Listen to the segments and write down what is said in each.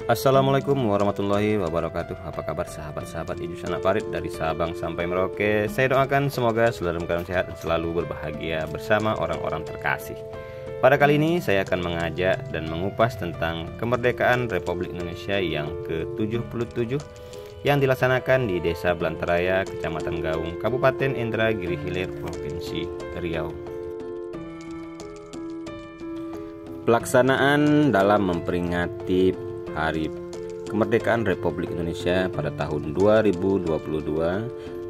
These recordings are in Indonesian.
Assalamualaikum warahmatullahi wabarakatuh. Apa kabar sahabat-sahabat Ijus Anak Farid dari Sabang sampai Merauke? Saya doakan semoga selalu dalam keadaan sehat dan selalu berbahagia bersama orang-orang terkasih. Pada kali ini saya akan mengajak dan mengupas tentang kemerdekaan Republik Indonesia yang ke-77 yang dilaksanakan di Desa Belantaraya, Kecamatan Gaung, Kabupaten Indragiri Hilir, Provinsi Riau. Pelaksanaan dalam memperingati Hari Kemerdekaan Republik Indonesia pada tahun 2022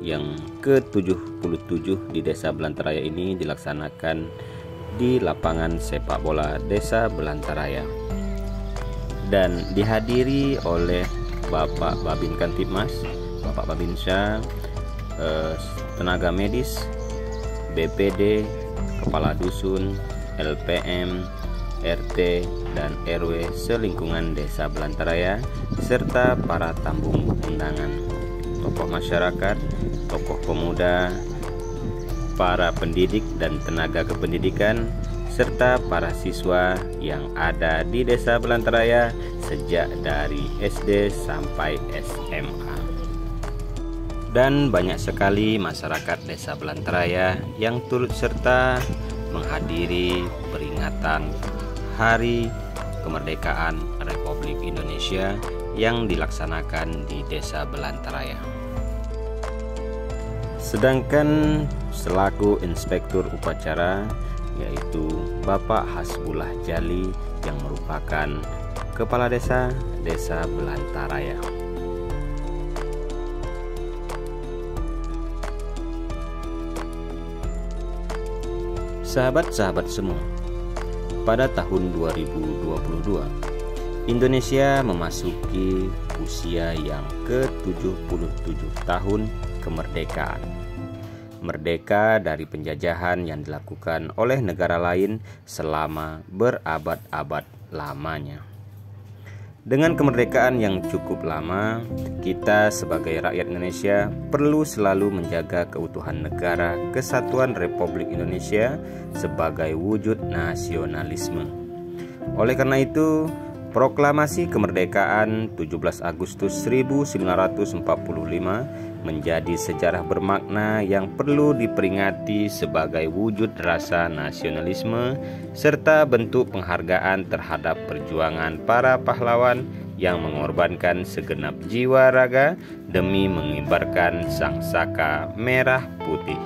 yang ke-77 di Desa Belantaraya ini dilaksanakan di lapangan sepak bola Desa Belantaraya dan dihadiri oleh Bapak Babin Kantipmas, Bapak Babinsa, tenaga medis, BPD, kepala dusun, LPM, RT dan RW selingkungan Desa Belantaraya serta para tamu undangan, tokoh masyarakat, tokoh pemuda, para pendidik dan tenaga kependidikan serta para siswa yang ada di Desa Belantaraya sejak dari SD sampai SMA. Dan banyak sekali masyarakat Desa Belantaraya yang turut serta menghadiri peringatan Hari Kemerdekaan Republik Indonesia yang dilaksanakan di Desa Belantaraya. Sedangkan selaku inspektur upacara yaitu Bapak Hasbullah Jali yang merupakan Kepala Desa Belantaraya. Sahabat-sahabat semua, pada tahun 2022, Indonesia memasuki usia yang ke-77 tahun kemerdekaan. Merdeka dari penjajahan yang dilakukan oleh negara lain selama berabad-abad lamanya. Dengan kemerdekaan yang cukup lama, kita sebagai rakyat Indonesia perlu selalu menjaga keutuhan negara Kesatuan Republik Indonesia sebagai wujud nasionalisme. Oleh karena itu, Proklamasi Kemerdekaan 17 Agustus 1945 menjadi sejarah bermakna yang perlu diperingati sebagai wujud rasa nasionalisme serta bentuk penghargaan terhadap perjuangan para pahlawan yang mengorbankan segenap jiwa raga demi mengibarkan sangsaka merah putih.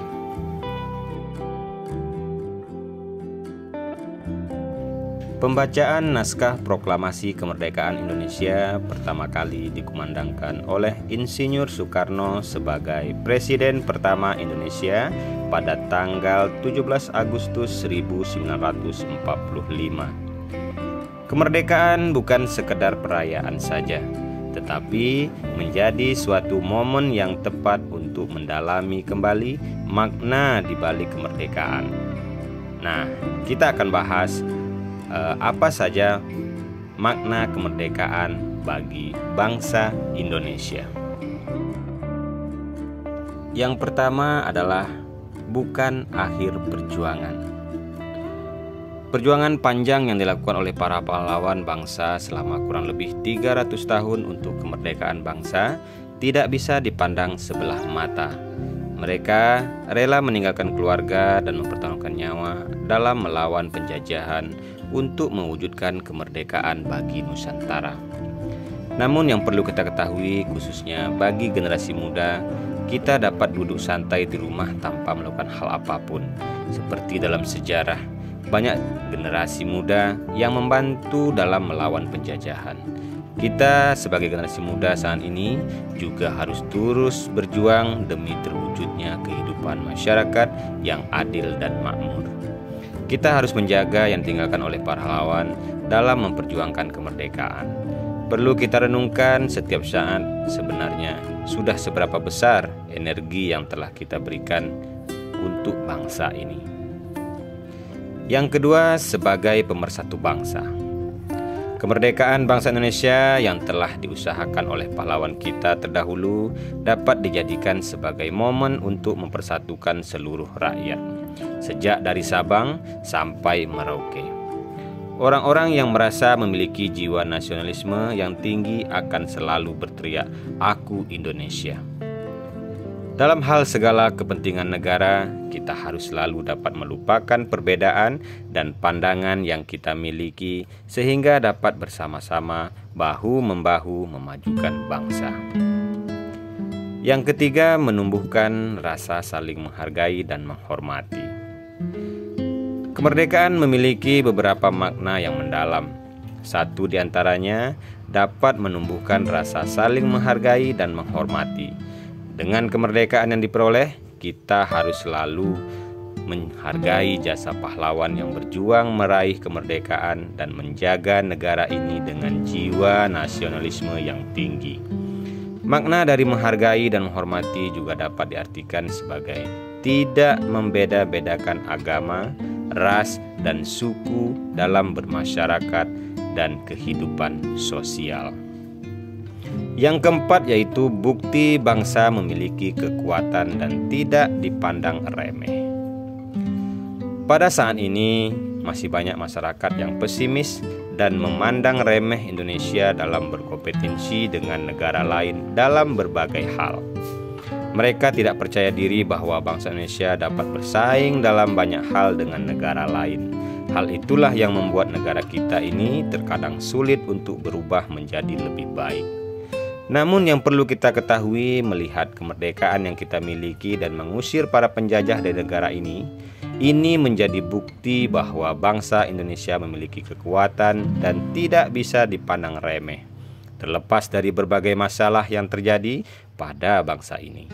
Pembacaan naskah Proklamasi Kemerdekaan Indonesia pertama kali dikumandangkan oleh Insinyur Soekarno sebagai Presiden pertama Indonesia pada tanggal 17 Agustus 1945. Kemerdekaan bukan sekedar perayaan saja, tetapi menjadi suatu momen yang tepat untuk mendalami kembali makna di balik kemerdekaan. Nah, kita akan bahas apa saja makna kemerdekaan bagi bangsa Indonesia. Yang pertama adalah bukan akhir perjuangan. Perjuangan panjang yang dilakukan oleh para pahlawan bangsa selama kurang lebih 300 tahun untuk kemerdekaan bangsa tidak bisa dipandang sebelah mata. Mereka rela meninggalkan keluarga dan mempertaruhkan nyawa dalam melawan penjajahan untuk mewujudkan kemerdekaan bagi Nusantara. Namun yang perlu kita ketahui, khususnya bagi generasi muda, kita dapat duduk santai di rumah tanpa melakukan hal apapun. Seperti dalam sejarah, banyak generasi muda yang membantu dalam melawan penjajahan. Kita sebagai generasi muda saat ini juga harus terus berjuang demi terwujudnya kehidupan masyarakat yang adil dan makmur. Kita harus menjaga yang ditinggalkan oleh para pahlawan dalam memperjuangkan kemerdekaan. Perlu kita renungkan setiap saat sebenarnya sudah seberapa besar energi yang telah kita berikan untuk bangsa ini. Yang kedua, sebagai pemersatu bangsa. Kemerdekaan bangsa Indonesia yang telah diusahakan oleh pahlawan kita terdahulu dapat dijadikan sebagai momen untuk mempersatukan seluruh rakyat, sejak dari Sabang sampai Merauke. Orang-orang yang merasa memiliki jiwa nasionalisme yang tinggi akan selalu berteriak, "Aku Indonesia." Dalam hal segala kepentingan negara, kita harus selalu dapat melupakan perbedaan dan pandangan yang kita miliki sehingga dapat bersama-sama bahu-membahu memajukan bangsa. Yang ketiga, menumbuhkan rasa saling menghargai dan menghormati. Kemerdekaan memiliki beberapa makna yang mendalam. Satu di antaranya dapat menumbuhkan rasa saling menghargai dan menghormati. Dengan kemerdekaan yang diperoleh, kita harus selalu menghargai jasa pahlawan yang berjuang meraih kemerdekaan dan menjaga negara ini dengan jiwa nasionalisme yang tinggi. Makna dari menghargai dan menghormati juga dapat diartikan sebagai tidak membeda-bedakan agama, ras, dan suku dalam bermasyarakat dan kehidupan sosial. Yang keempat yaitu bukti bangsa memiliki kekuatan dan tidak dipandang remeh. Pada saat ini masih banyak masyarakat yang pesimis dan memandang remeh Indonesia dalam berkompetensi dengan negara lain dalam berbagai hal. Mereka tidak percaya diri bahwa bangsa Indonesia dapat bersaing dalam banyak hal dengan negara lain. Hal itulah yang membuat negara kita ini terkadang sulit untuk berubah menjadi lebih baik. Namun yang perlu kita ketahui, melihat kemerdekaan yang kita miliki dan mengusir para penjajah dari negara ini menjadi bukti bahwa bangsa Indonesia memiliki kekuatan dan tidak bisa dipandang remeh. Terlepas dari berbagai masalah yang terjadi pada bangsa ini,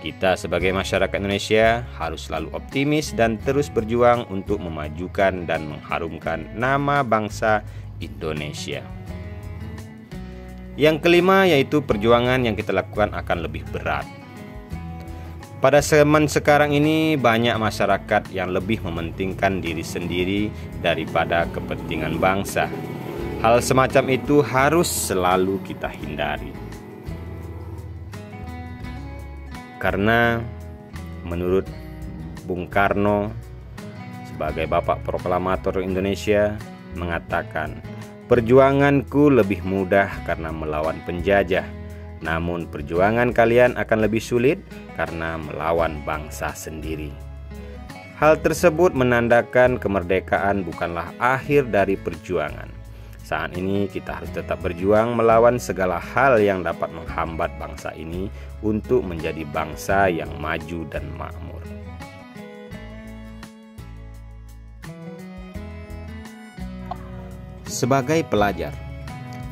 kita sebagai masyarakat Indonesia harus selalu optimis dan terus berjuang untuk memajukan dan mengharumkan nama bangsa Indonesia. Yang kelima yaitu perjuangan yang kita lakukan akan lebih berat. Pada zaman sekarang ini banyak masyarakat yang lebih mementingkan diri sendiri daripada kepentingan bangsa. Hal semacam itu harus selalu kita hindari. Karena menurut Bung Karno sebagai Bapak Proklamator Indonesia mengatakan, "Perjuanganku lebih mudah karena melawan penjajah, namun perjuangan kalian akan lebih sulit karena melawan bangsa sendiri." Hal tersebut menandakan kemerdekaan bukanlah akhir dari perjuangan. Saat ini kita harus tetap berjuang melawan segala hal yang dapat menghambat bangsa ini untuk menjadi bangsa yang maju dan makmur. Sebagai pelajar,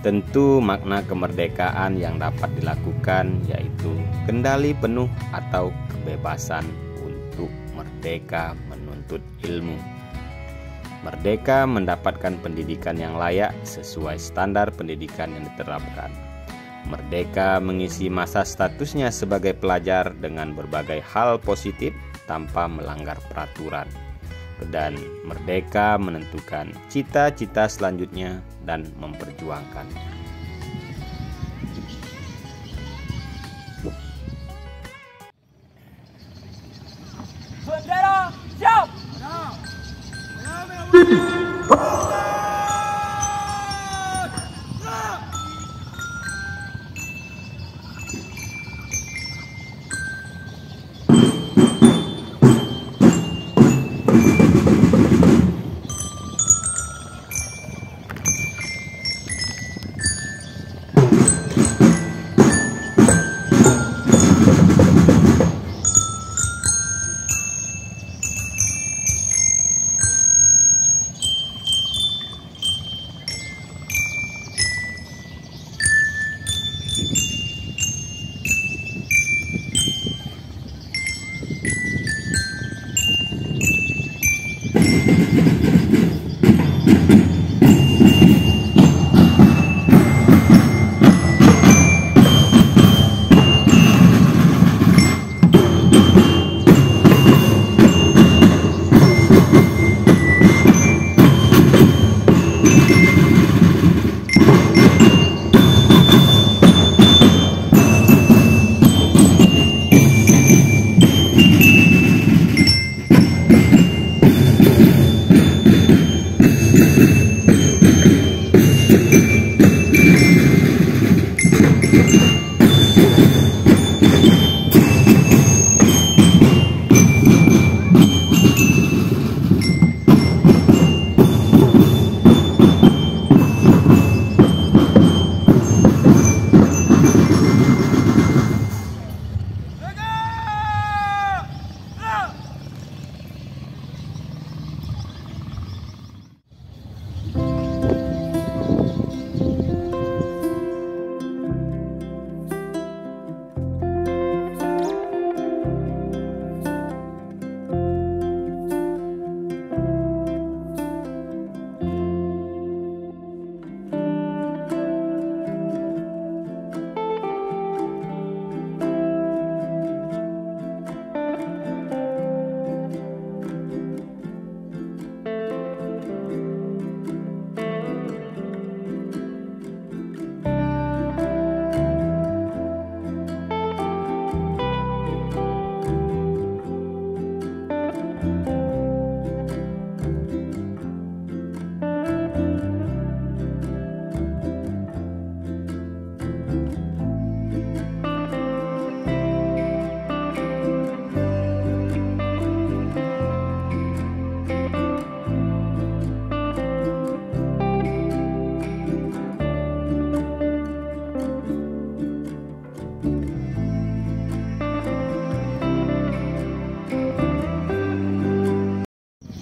tentu makna kemerdekaan yang dapat dilakukan yaitu kendali penuh atau kebebasan untuk merdeka menuntut ilmu. Merdeka mendapatkan pendidikan yang layak sesuai standar pendidikan yang diterapkan. Merdeka mengisi masa statusnya sebagai pelajar dengan berbagai hal positif tanpa melanggar peraturan. Dan merdeka menentukan cita-cita selanjutnya dan memperjuangkannya. Bendera siap.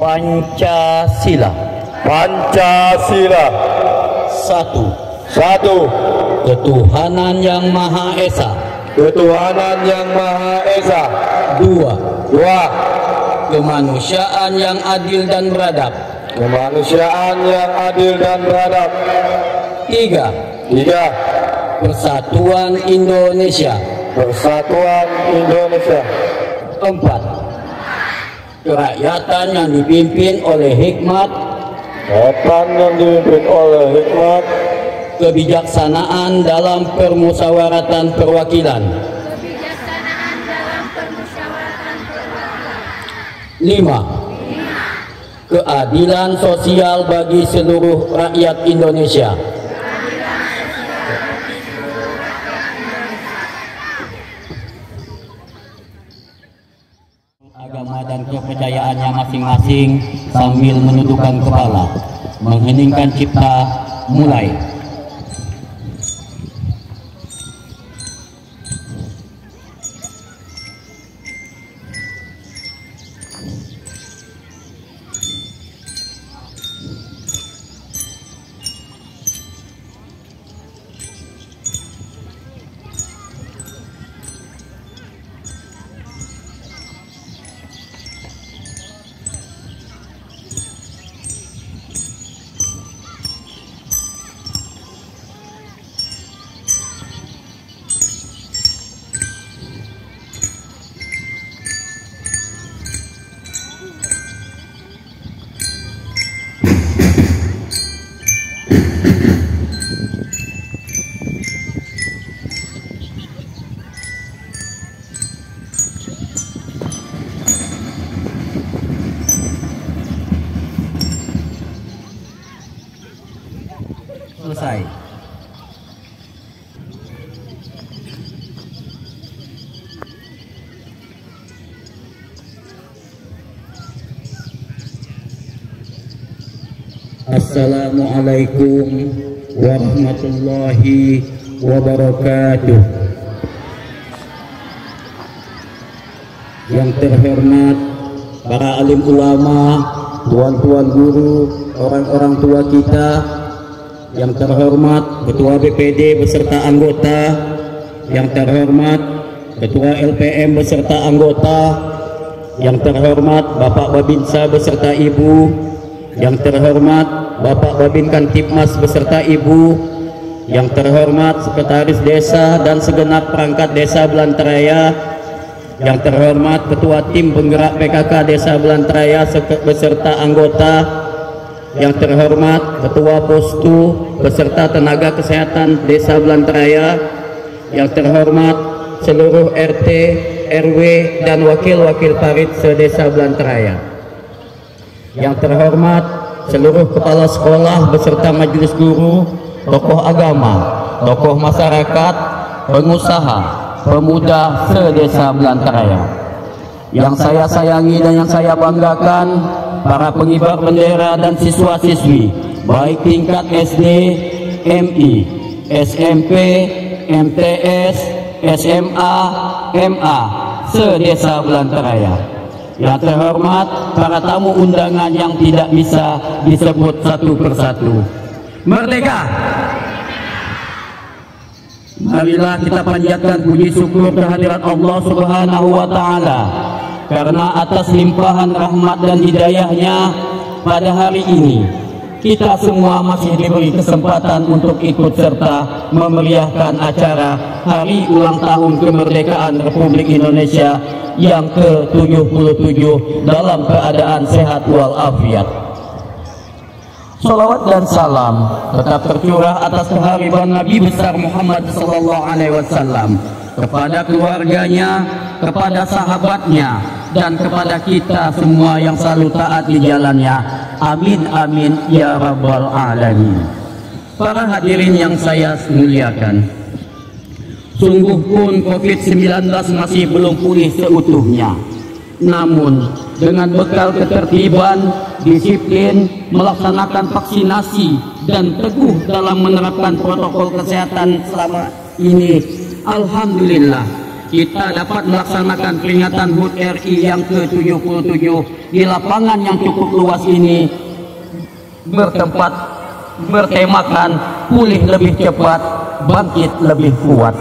Pancasila. Pancasila. Satu. Ketuhanan yang Maha Esa. Ketuhanan yang Maha Esa. Dua. Kemanusiaan yang adil dan beradab. Kemanusiaan yang adil dan beradab. Tiga. Persatuan Indonesia. Persatuan Indonesia. Empat. Kerakyatan yang dipimpin oleh hikmat. Kebijaksanaan dalam permusyawaratan perwakilan. Lima. Keadilan sosial bagi seluruh rakyat Indonesia. Agama dan kepercayaannya masing-masing sambil menundukkan kepala, mengheningkan cipta, mulai. Selesai. Assalamualaikum warahmatullahi wabarakatuh. Yang terhormat para alim ulama, tuan-tuan guru, orang-orang tua kita, yang terhormat Ketua BPD beserta anggota, yang terhormat Ketua LPM beserta anggota, yang terhormat Bapak Babinsa beserta Ibu, yang terhormat Bapak Babin Kantipmas beserta Ibu, yang terhormat Sekretaris Desa dan segenap perangkat Desa Belantaraya, yang terhormat Ketua Tim Penggerak PKK Desa Belantaraya beserta anggota, yang terhormat Ketua Postu beserta tenaga kesehatan Desa Belantaraya, yang terhormat seluruh RT, RW dan wakil-wakil parit se-Desa Belantaraya, yang terhormat seluruh kepala sekolah beserta majelis guru, tokoh agama, tokoh masyarakat, pengusaha, pemuda se-Desa Belantaraya. Yang saya sayangi dan yang saya banggakan, para pengibar bendera dan siswa-siswi, baik tingkat SD, MI, SMP, MTS, SMA, MA, se-Desa Belantaraya. Yang terhormat, para tamu undangan yang tidak bisa disebut satu persatu. Merdeka! Marilah kita panjatkan puji syukur kehadirat Allah Subhanahu wa Ta'ala, karena atas limpahan rahmat dan hidayahnya pada hari ini kita semua masih diberi kesempatan untuk ikut serta memeriahkan acara Hari Ulang Tahun Kemerdekaan Republik Indonesia yang ke-77 dalam keadaan sehat walafiat. Salawat dan salam tetap tercurah atas kehadiran Nabi besar Muhammad SAW, kepada keluarganya, kepada sahabatnya, dan kepada kita semua yang selalu taat di jalannya. Amin amin ya rabbal alamin. Para hadirin yang saya muliakan, sungguh pun COVID-19 masih belum pulih seutuhnya. Namun dengan bekal ketertiban, disiplin, melaksanakan vaksinasi, dan teguh dalam menerapkan protokol kesehatan selama ini, alhamdulillah kita dapat melaksanakan peringatan HUT RI yang ke-77 di lapangan yang cukup luas ini, bertemakan pulih lebih cepat, bangkit lebih kuat.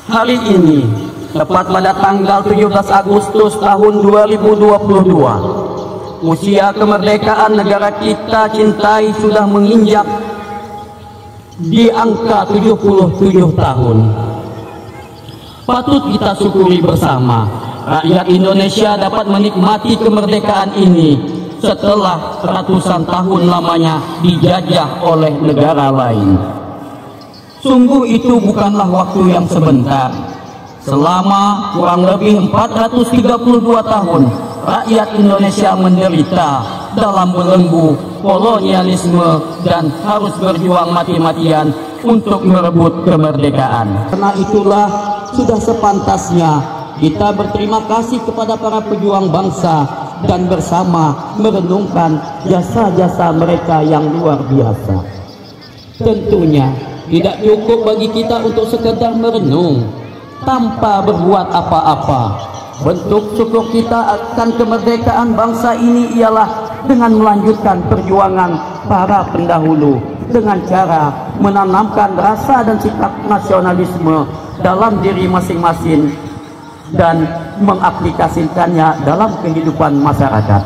Hari ini tepat pada tanggal 17 Agustus tahun 2022, usia kemerdekaan negara kita cintai sudah menginjak di angka 77 tahun. Patut kita syukuri bersama, rakyat Indonesia dapat menikmati kemerdekaan ini setelah ratusan tahun lamanya dijajah oleh negara lain. Sungguh itu bukanlah waktu yang sebentar. Selama kurang lebih 432 tahun, rakyat Indonesia menderita dalam belenggu kolonialisme dan harus berjuang mati-matian untuk merebut kemerdekaan. Karena itulah sudah sepantasnya kita berterima kasih kepada para pejuang bangsa dan bersama merenungkan jasa-jasa mereka yang luar biasa. Tentunya tidak cukup bagi kita untuk sekedar merenung tanpa berbuat apa-apa. Bentuk syukur kita akan kemerdekaan bangsa ini ialah dengan melanjutkan perjuangan para pendahulu dengan cara menanamkan rasa dan sikap nasionalisme dalam diri masing-masing dan mengaplikasikannya dalam kehidupan masyarakat.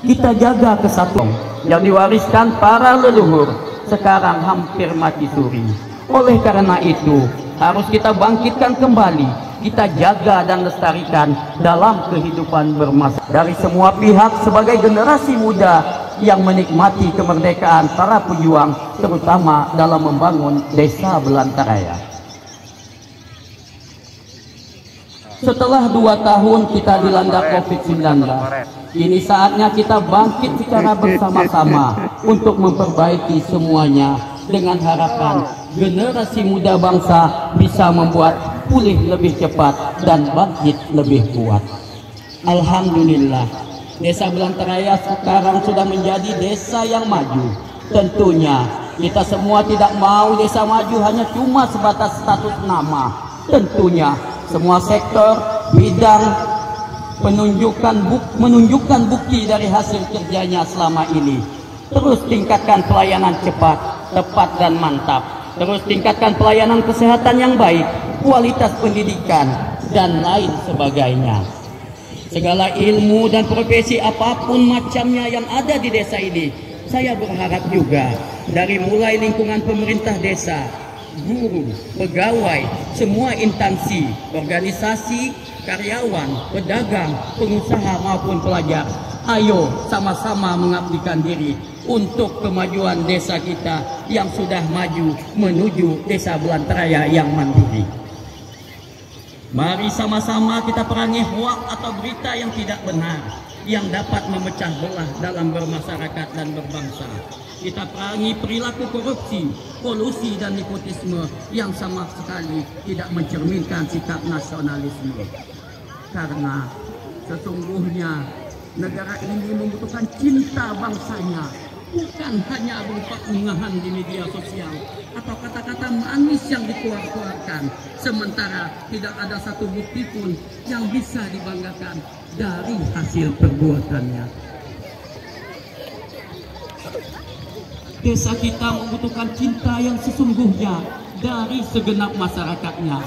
Kita jaga kesatuan yang diwariskan para leluhur, sekarang hampir mati suri. Oleh karena itu, harus kita bangkitkan kembali, kita jaga dan lestarikan dalam kehidupan bermasyarakat. Dari semua pihak sebagai generasi muda yang menikmati kemerdekaan para pejuang, terutama dalam membangun Desa Belantaraya. Setelah 2 tahun kita dilanda COVID-19, ini saatnya kita bangkit secara bersama-sama untuk memperbaiki semuanya dengan harapan generasi muda bangsa bisa membuat pulih lebih cepat dan bangkit lebih kuat. Alhamdulillah, Desa Belantaraya sekarang sudah menjadi desa yang maju. Tentunya kita semua tidak mau desa maju hanya cuma sebatas status nama. Tentunya semua sektor bidang menunjukkan bukti dari hasil kerjanya selama ini. Terus tingkatkan pelayanan cepat, tepat dan mantap. Terus tingkatkan pelayanan kesehatan yang baik, kualitas pendidikan, dan lain sebagainya. Segala ilmu dan profesi apapun macamnya yang ada di desa ini, saya berharap juga dari mulai lingkungan pemerintah desa, guru, pegawai, semua instansi, organisasi, karyawan, pedagang, pengusaha maupun pelajar, ayo sama-sama mengabdikan diri untuk kemajuan desa kita yang sudah maju menuju Desa Belantaraya yang mandiri. Mari sama-sama kita perangi hoak atau berita yang tidak benar. yang dapat memecah belah dalam bermasyarakat dan berbangsa. Kita perangi perilaku korupsi, kolusi dan nepotisme yang sama sekali tidak mencerminkan sikap nasionalisme. Karena sesungguhnya negara ini membutuhkan cinta bangsanya, bukan hanya berupa unggahan di media sosial atau kata-kata manis yang dikeluarkan, sementara tidak ada satu bukti pun yang bisa dibanggakan dari hasil perbuatannya. Desa kita membutuhkan cinta yang sesungguhnya dari segenap masyarakatnya.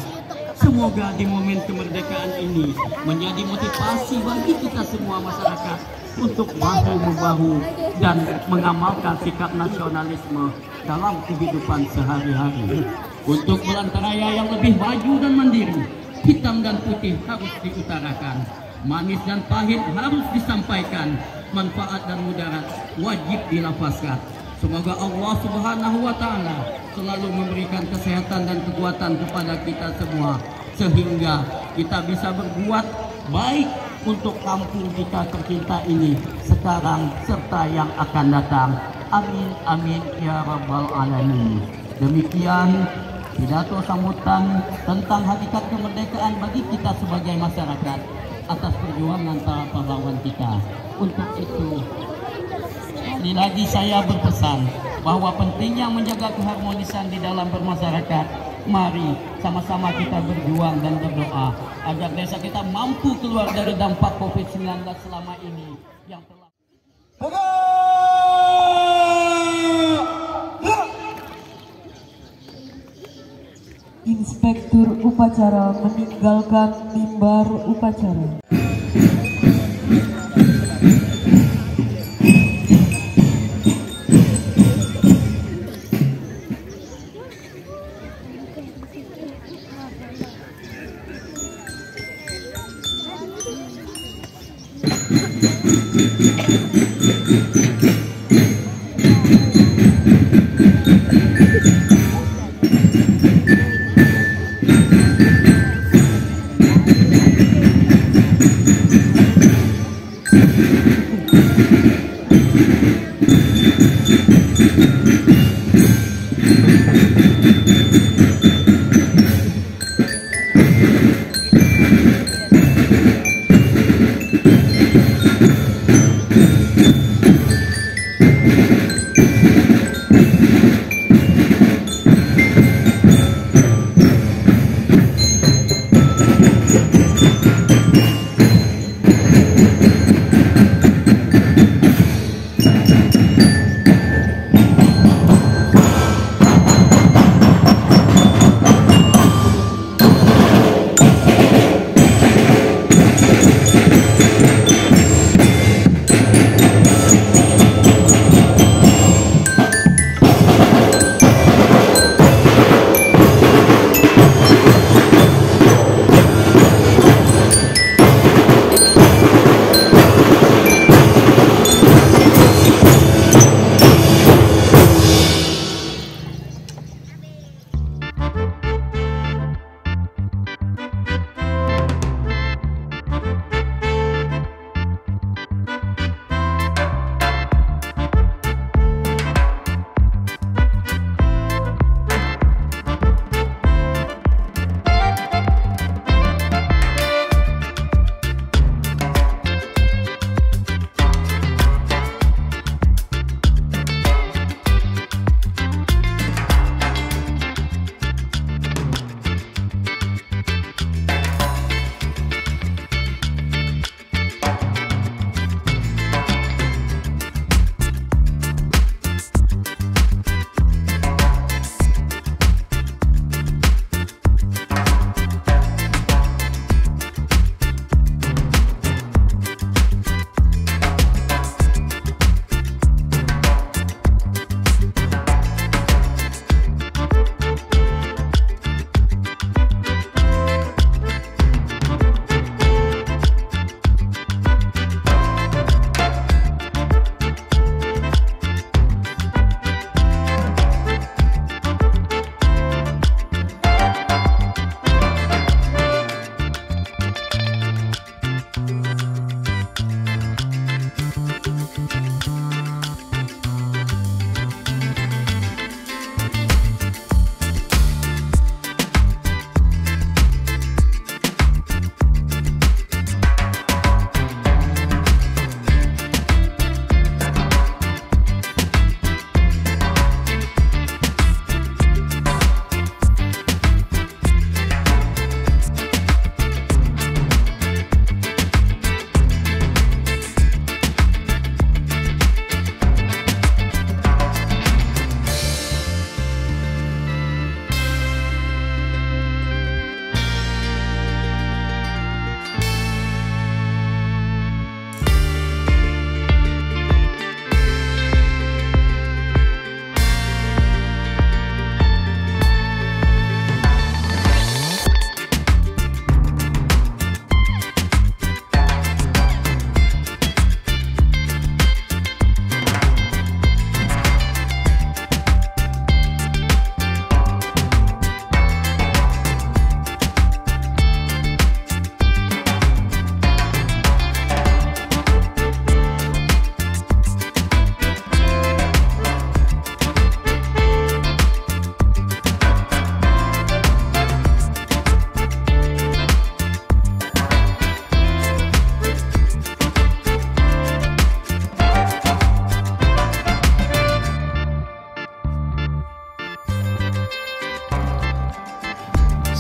Semoga di momen kemerdekaan ini menjadi motivasi bagi kita semua masyarakat untuk bahu-membahu dan mengamalkan sikap nasionalisme dalam kehidupan sehari-hari. Untuk Belantaraya yang lebih maju dan mandiri, hitam dan putih harus diutarakan, manis dan pahit harus disampaikan, manfaat dan mudarat wajib dilafazkan. Semoga Allah Subhanahu wa Ta'ala selalu memberikan kesehatan dan kekuatan kepada kita semua, sehingga kita bisa berbuat baik untuk kampung kita tercinta ini sekarang serta yang akan datang. Amin amin ya rabbal alamin. Demikian pidato sambutan tentang hakikat kemerdekaan bagi kita sebagai masyarakat atas perjuangan para pahlawan kita. Untuk itu, sekali lagi saya berpesan bahwa pentingnya menjaga keharmonisan di dalam bermasyarakat. Mari sama-sama kita berjuang dan berdoa agar desa kita mampu keluar dari dampak COVID-19 selama ini yang telah. Inspektur upacara meninggalkan mimbar upacara.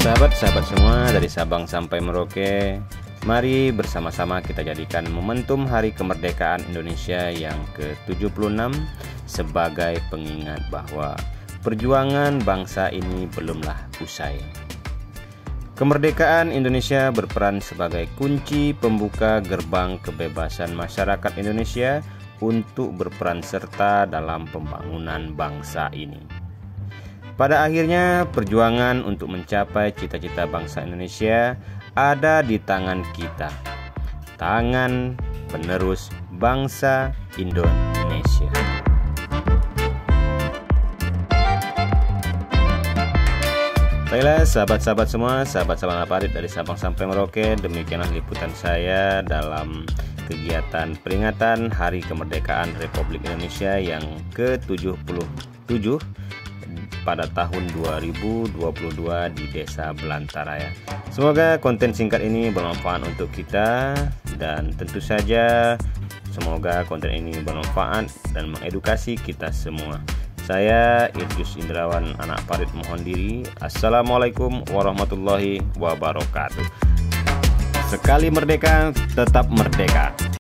Sahabat-sahabat semua dari Sabang sampai Merauke, mari bersama-sama kita jadikan momentum Hari Kemerdekaan Indonesia yang ke-76 sebagai pengingat bahwa perjuangan bangsa ini belumlah usai. Kemerdekaan Indonesia berperan sebagai kunci pembuka gerbang kebebasan masyarakat Indonesia untuk berperan serta dalam pembangunan bangsa ini. Pada akhirnya, perjuangan untuk mencapai cita-cita bangsa Indonesia ada di tangan kita, tangan penerus bangsa Indonesia. Baiklah sahabat-sahabat semua, sahabat-sahabat Parit dari Sabang sampai Merauke, demikianlah liputan saya dalam kegiatan peringatan Hari Kemerdekaan Republik Indonesia yang ke-77 pada tahun 2022 di Desa Belantaraya. Semoga konten singkat ini bermanfaat untuk kita, dan tentu saja semoga konten ini bermanfaat dan mengedukasi kita semua. Saya Irjus Indrawan, anak Parit, mohon diri. Assalamualaikum warahmatullahi wabarakatuh. Sekali merdeka, tetap merdeka.